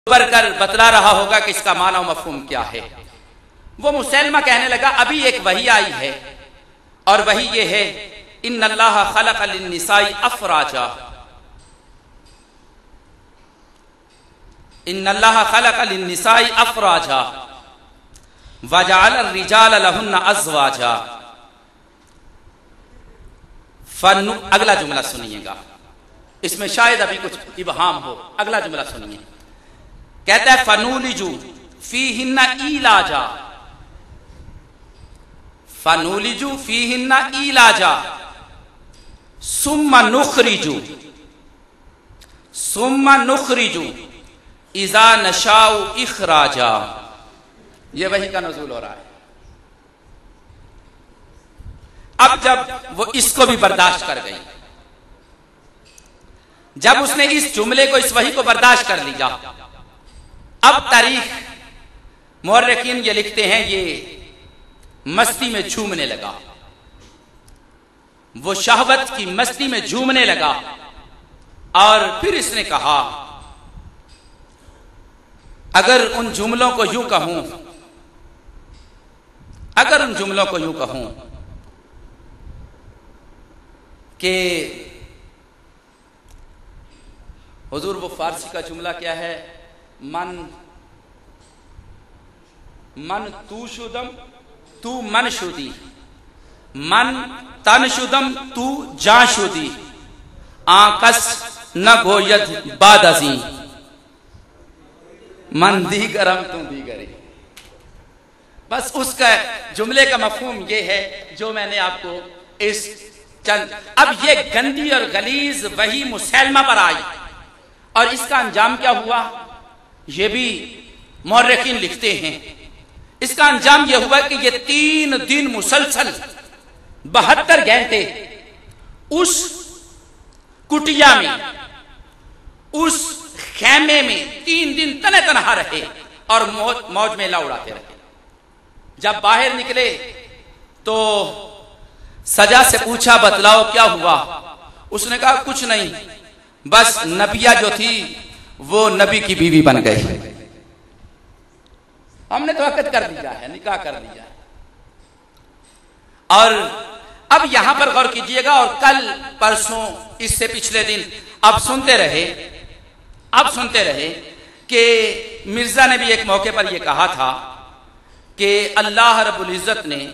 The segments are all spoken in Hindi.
कर बतला रहा होगा कि इसका माना और मफहूम क्या है। वो मुसैलमा कहने लगा अभी एक वही आई है और वही ये है, इन्नल्लाह खलक़ लिन्निसाई अफ़राजा, इन्नल्लाह खलक़ लिन्निसाई अफ़राजा वजअल अर्रिजाल लहुन्ना अज़वाजा। अगला जुमला सुनिएगा, इसमें शायद अभी कुछ इबहाम हो। अगला जुमला सुनिए, कहता है फनूलिजू फीहिन्ना इलाजा, फनूलिजू फीहिन्ना इलाजा सुम्मा नुखरिजू इज़ा नशाउ इखराजा। ये वही का नज़ूल हो रहा है। अब जब वो इसको भी बर्दाश्त कर गई, जब उसने इस जुमले को, इस वही को बर्दाश्त कर लिया, अब तारीख मुअर्रिखीन ये लिखते हैं ये मस्ती में झूमने लगा, वो शहवत की मस्ती में झूमने लगा। और फिर इसने कहा, अगर उन जुमलों को यूं कहूं, अगर उन जुमलों को यूं कहूं कि हुजूर, वो फारसी का जुमला क्या है, मन तू शुदम तू मन शुदी, मन तन शुदम तू जा शुदी, आकस न गोयद बादजी, मन दी गरम तू दी गरी। बस उसका जुमले का मफहूम ये है जो मैंने आपको इस चंद। अब ये गंदी और गलीज वही मुसैलमा पर आई और इसका अंजाम क्या हुआ, ये भी मुअर्रिखीन लिखते हैं। इसका अंजाम यह हुआ कि ये 3 दिन मुसलसल 72 घंटे उस कुटिया में, उस खेमे में 3 दिन तने तनहा रहे और मौज मेला उड़ाते रहे। जब बाहर निकले तो सजा से पूछा, बतलाओ क्या हुआ। उसने कहा कुछ नहीं, बस नबिया जो थी वो नबी की बीवी बन गई, हमने तो अक़द कर दिया है, निकाह कर दिया है। और अब यहां पर गौर कीजिएगा, और कल परसों इससे पिछले दिन अब सुनते रहे कि मिर्जा ने भी एक मौके पर यह कहा था कि अल्लाह रब्बुल इज़्ज़त ने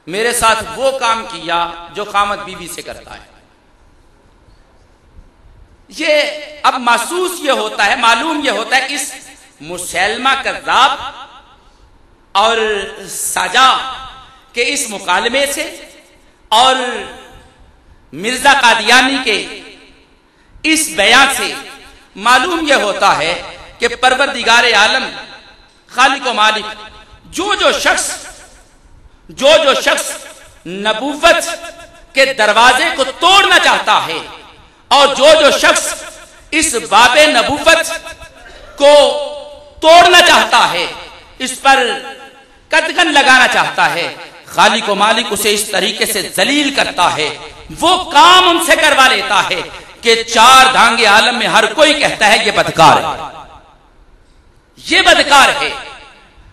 मेरे साथ वो काम किया जो खामद बीवी से करता है। ये अब महसूस ये होता है, मालूम ये होता है, इस मुसैलमा कज़्ज़ाब और सजा के इस मुकालमे से और मिर्जा कादियानी के इस बयान से मालूम यह होता है कि परवरदिगार आलम खालिक व मालिक जो जो शख्स नबूवत के दरवाजे को तोड़ना चाहता है और जो शख्स इस बाबे नबूवत को तोड़ना चाहता है, इस पर कदगन लगाना चाहता है, खालिक व मालिक उसे इस तरीके से जलील करता है, वो काम उनसे करवा लेता है कि 4 धांगे आलम में हर कोई कहता है ये बदकार है, ये बदकार है।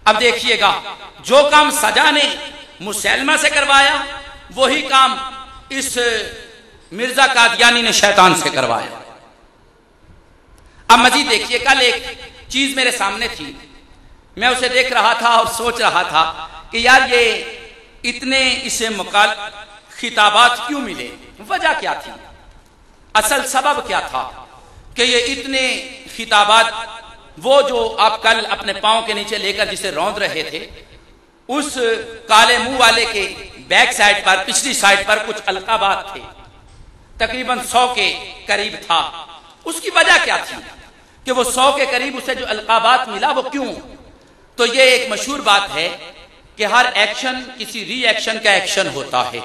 अब देखिएगा, जो काम सजा ने मुसैलमा से करवाया वही काम इस मिर्जा कादियानी ने शैतान से करवाया। अब मजीद देखिए, कल एक चीज मेरे सामने थी, मैं उसे देख रहा था और सोच रहा था कि यार ये इतने इसे खिताबात क्यों मिले, वजह क्या थी, असल सबब क्या था कि ये इतने खिताबात, वो जो आप कल अपने पांव के नीचे लेकर जिसे रौंद रहे थे, उस काले मुंह वाले के बैक साइड पर, पिछली साइड पर कुछ अलकाबात थे, तकरीबन 100 के करीब था। उसकी वजह क्या थी कि वो 100 के करीब उसे जो अलकाबात मिला वो क्यों? तो ये एक मशहूर बात है कि हर एक्शन किसी रिएक्शन का एक्शन होता है,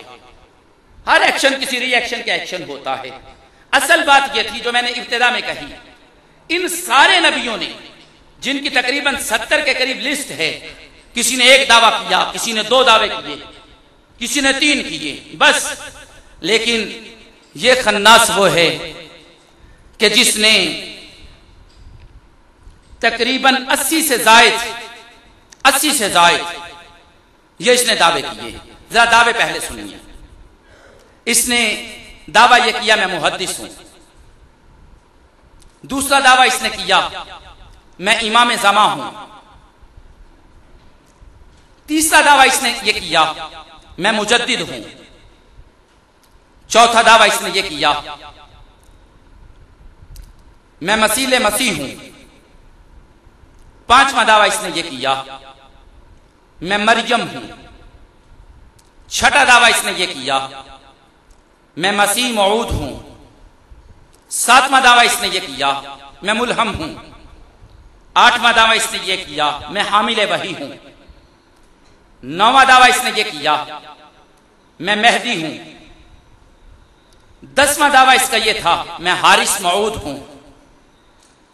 हर एक्शन किसी रिएक्शन का एक्शन होता है। असल बात यह थी जो मैंने इब्तिदा में कही, इन सारे नबियों ने, जिनकी तकरीबन 70 के करीब लिस्ट है, किसी ने 1 दावा किया, किसी ने 2 दावे किए, किसी ने 3 किए, बस। लेकिन ये खन्नास वो है कि जिसने तकरीबन 80 से जायद ये इसने दावे किए। जरा दावे पहले सुनिए। इसने दावा यह किया मैं मुहद्दिस हूं। दूसरा दावा इसने किया मैं इमाम ज़मा हूं। तीसरा दावा इसने यह किया मैं मुजद्दिद हूं। चौथा दावा इसने यह किया मैं मसीह हूं। पांचवा दावा इसने यह किया मैं मरियम हूं। छठा दावा इसने यह किया मैं मसीह मऊद हूं। सातवां दावा इसने यह किया मैं मुल्हम हूं। आठवां दावा इसने यह किया मैं हामिल वही हूं। नौवां दावा इसने यह किया मैं मेहदी हूं। 10वां दावा इसका यह था मैं हारिस मऊद हूं।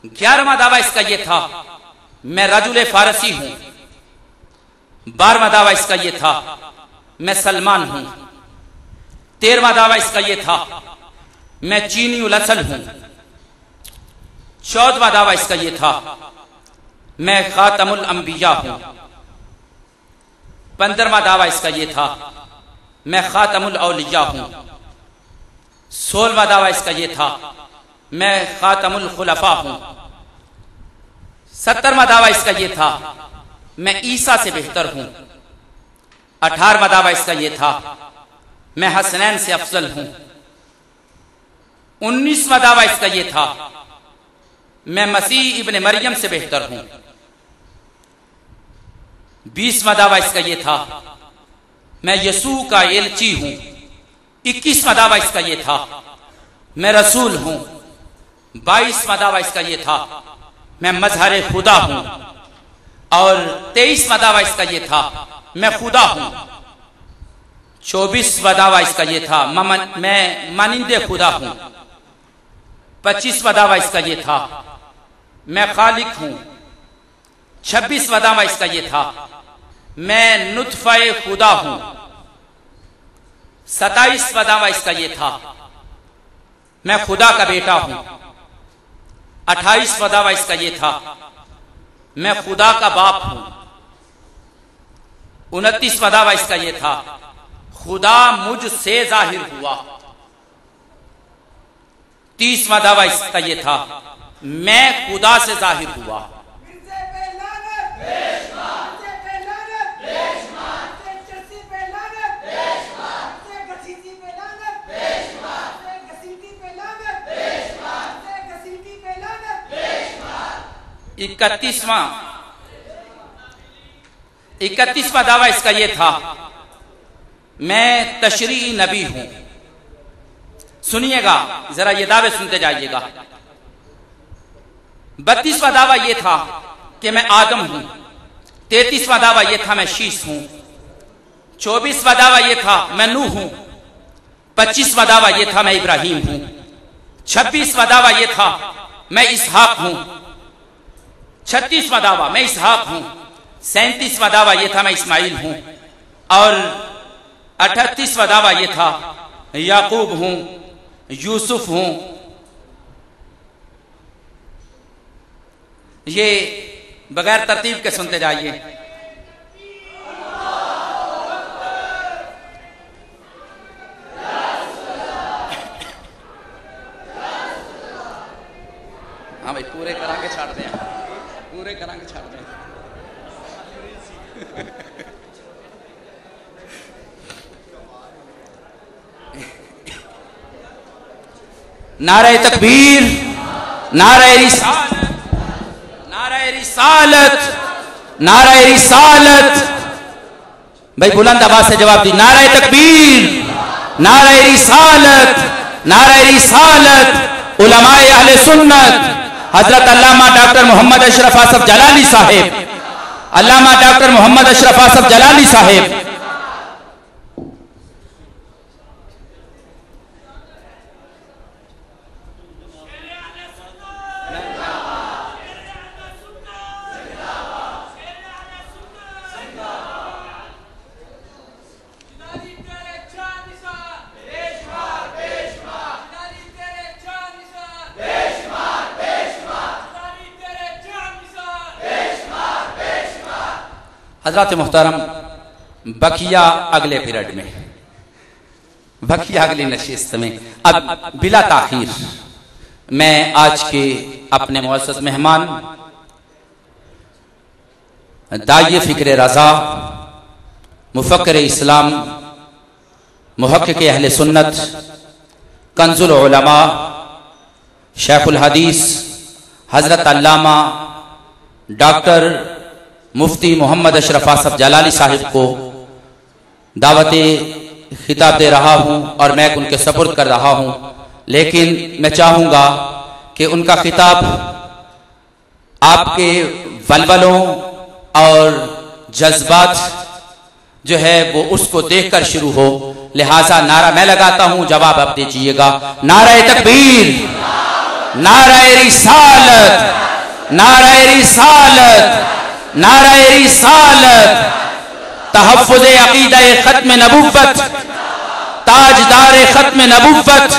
11वां दावा इसका यह था मैं रजुल फारसी हूं। 12वां दावा इसका यह था मैं सलमान हूं। 13वां दावा इसका यह था मैं चीनी उल असल हूं। 14वां दावा इसका यह था मैं खातमुल अंबिया हूं। 15वां दावा इसका यह था मैं खातमुल औलिया हूं। 16वां दावा इसका यह था मैं खातमुल खुलफा हूं। 17वां दावा इसका यह था मैं ईसा से बेहतर हूं। 18वां दावा इसका यह था मैं हसनैन से अफजल हूं। 19वां दावा इसका यह था मैं मसीह इब्ने मरियम से बेहतर हूं। 20वां दावा इसका यह था मैं यसू का एलची हूं। 21वां दावा इसका यह था मैं रसूल हूं। 22वां दावा इसका यह था मैं मजहर खुदा हूं। और 23वां दावा इसका यह था मैं खुदा हूं। 24वां दावा इसका यह था मैं मानिंदे खुदा हूं। 25वां दावा इसका यह था मैं खालिक हूं। 26वां दावा इसका यह था मैं नुत्फे खुदा हूं। 27वां दावा इसका यह था मैं खुदा का बेटा हूं। 28वां दावा इसका यह था मैं खुदा का बाप हूं। 29वां दावा इसका यह था खुदा मुझसे जाहिर हुआ। 30वां दावा इसका यह था मैं खुदा से जाहिर हुआ। इकतीसवां दावा इसका यह था मैं तशरीई नबी हूं। सुनिएगा जरा ये दावे सुनते जाइएगा। 32वां दावा यह था कि मैं आदम हूं। 33वां दावा यह था मैं शीश हूं। 24वां दावा यह था मैं नूह हूं। 25वां दावा यह था मैं इब्राहिम हूं। 26वां दावा यह था मैं इसहाक हूं। 36वां दावा मैं इसहाक हूं। 37वां दावा यह था मैं इस्माइल हूं। और 38वां दावा यह था याकूब हूं, यूसुफ हूं। ये बगैर तरतीब के सुनते जाइए। हाँ भाई पूरे करा के छाड़ दें, पूरे करा के छाड़ दें। नारे तकबीर, नारे रिसालत, नारे रिसालत, नारे रिसालत। भाई बुलंद आवाज से जवाब दी। नारे तकबीर, नारे रिसालत, नारे रिसालत। उलमाए अहले सुन्नत हजरत अल्लामा डॉक्टर मोहम्मद अशरफ आसफ जलाली साहेब, अल्लामा डॉक्टर मोहम्मद अशरफ आसफ जलाली साहेब। हज़रात मोहतरम, बकिया अगले पीरियड में, बकिया अगली नशिस्त में। अब बिला ताखीर मैं आज के अपने मुअज़्ज़ज़ मेहमान दाई फ़िक्र रज़ा, मुफ़क्किर इस्लाम, मुहक्किक अहले सुन्नत, कंजुल उलमा, शेखुल हदीस हज़रत अल्लामा डॉक्टर मुफ्ती मोहम्मद अशरफ आसफ जलाली साहिब को दावत खिताब दे रहा हूँ और मैं उनके सपुर्द कर रहा हूँ। लेकिन मैं चाहूँगा कि उनका खिताब आपके वलवलों और जज्बात जो है वो उसको देखकर शुरू हो। लिहाजा नारा मैं लगाता हूँ, जवाब आप दीजिएगा। नारा तकबीर, नारा रिसालत, नारा रिसालत, नारा रिसालत, तहफ़्फ़ुज़ अक़ीदा ख़त्म नबुव्वत, ताजदार ख़त्म नबुव्वत,